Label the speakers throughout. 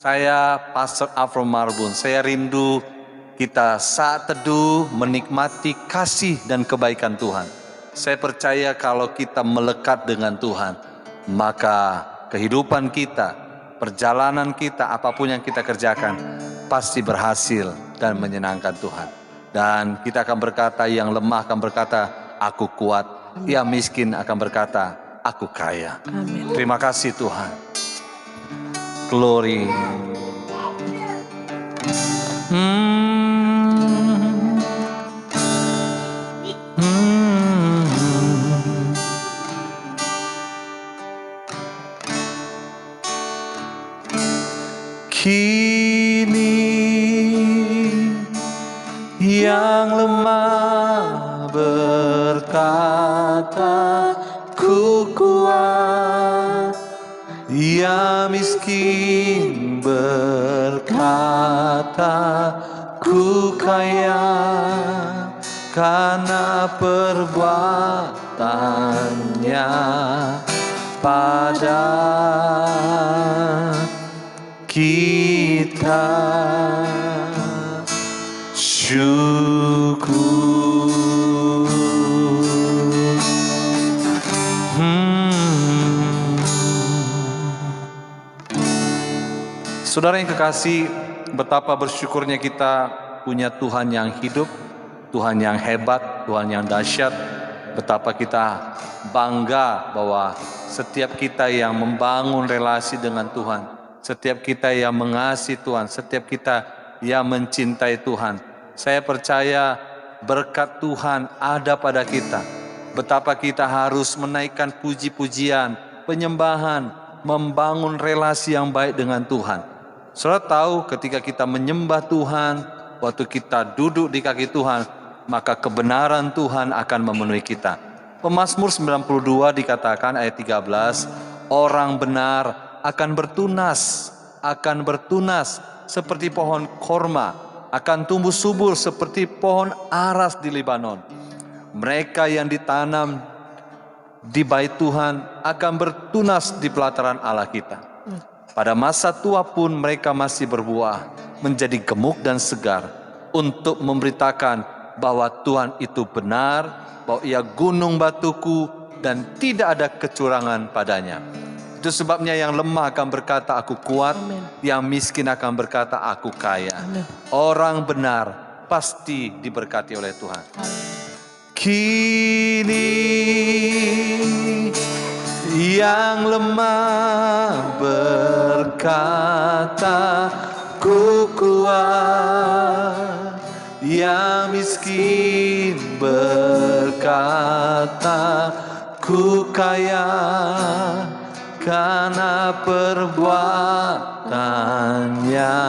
Speaker 1: Saya Pastor Afro Marbun, saya rindu kita saat teduh menikmati kasih dan kebaikan Tuhan. Saya percaya kalau kita melekat dengan Tuhan, maka kehidupan kita, perjalanan kita, apapun yang kita kerjakan, pasti berhasil dan menyenangkan Tuhan. Dan kita akan berkata, yang lemah akan berkata, aku kuat. Yang miskin akan berkata, aku kaya.
Speaker 2: Amin.
Speaker 1: Terima kasih Tuhan. Glory. Kini yang lemah berkata, ku kuat. Yang miskin berkata, ku kaya, karena perbuatannya pada kita. Syukur. Saudara yang kekasih, betapa bersyukurnya kita punya Tuhan yang hidup, Tuhan yang hebat, Tuhan yang dahsyat. Betapa kita bangga bahwa setiap kita yang membangun relasi dengan Tuhan, setiap kita yang mengasihi Tuhan, setiap kita yang mencintai Tuhan, saya percaya berkat Tuhan ada pada kita. Betapa kita harus menaikkan puji-pujian, penyembahan, membangun relasi yang baik dengan Tuhan. Saudara tahu ketika kita menyembah Tuhan, waktu kita duduk di kaki Tuhan, maka kebenaran Tuhan akan memenuhi kita. Pemazmur 92 dikatakan ayat 13, orang benar akan bertunas seperti pohon korma, akan tumbuh subur seperti pohon aras di Libanon. Mereka yang ditanam di bait Tuhan akan bertunas di pelataran Allah kita. Pada masa tua pun mereka masih berbuah, menjadi gemuk dan segar, untuk memberitakan bahwa Tuhan itu benar, bahwa Ia gunung batuku dan tidak ada kecurangan padanya. Itu sebabnya yang lemah akan berkata aku kuat,
Speaker 2: Amen.
Speaker 1: Yang miskin akan berkata aku kaya.
Speaker 2: Amen.
Speaker 1: Orang benar pasti diberkati oleh Tuhan.
Speaker 2: Amen.
Speaker 1: Kini yang lemah berkata, ku kuat. Yang miskin berkata, ku kaya, karena perbuatannya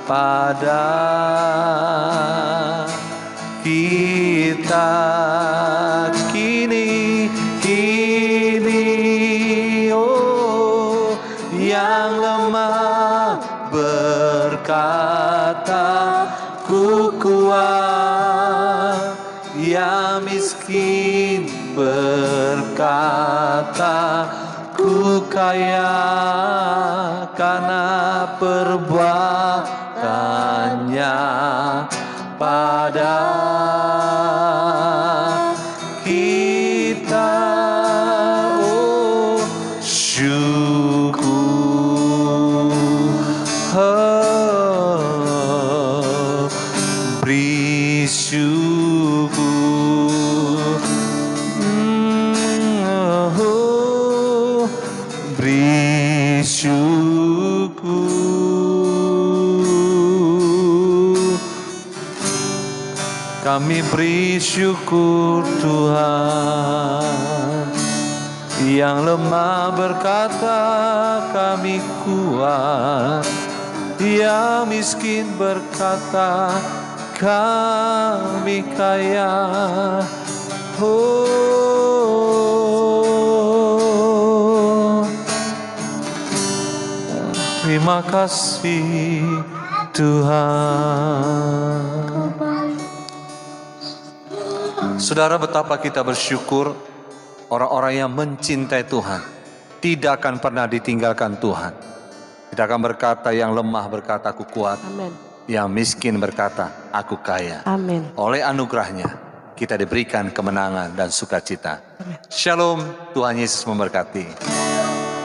Speaker 1: pada kita. Kini, oh, yang lemah berkata, ku kuat. Yang miskin berkata, ku kaya, karena perbuatannya pada kita. Oh, syukur. Oh, beri syukur. Oh, beri syukur. Kami beri syukur Tuhan. Yang lemah berkata kami kuat, yang miskin berkata kami kaya. Oh, terima kasih Tuhan. Saudara, betapa kita bersyukur orang-orang yang mencintai Tuhan tidak akan pernah ditinggalkan Tuhan. Kita akan berkata, yang lemah berkata, aku kuat.
Speaker 2: Amin.
Speaker 1: Yang miskin berkata, aku kaya.
Speaker 2: Amin.
Speaker 1: Oleh anugerahnya, kita diberikan kemenangan dan sukacita. Shalom, Tuhan Yesus memberkati.